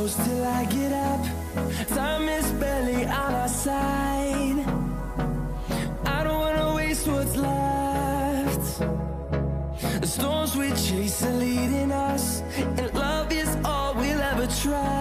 close till I get up. Time is barely on our side. I don't wanna waste what's left. The storms we chase are leading us, and love is all we'll ever try.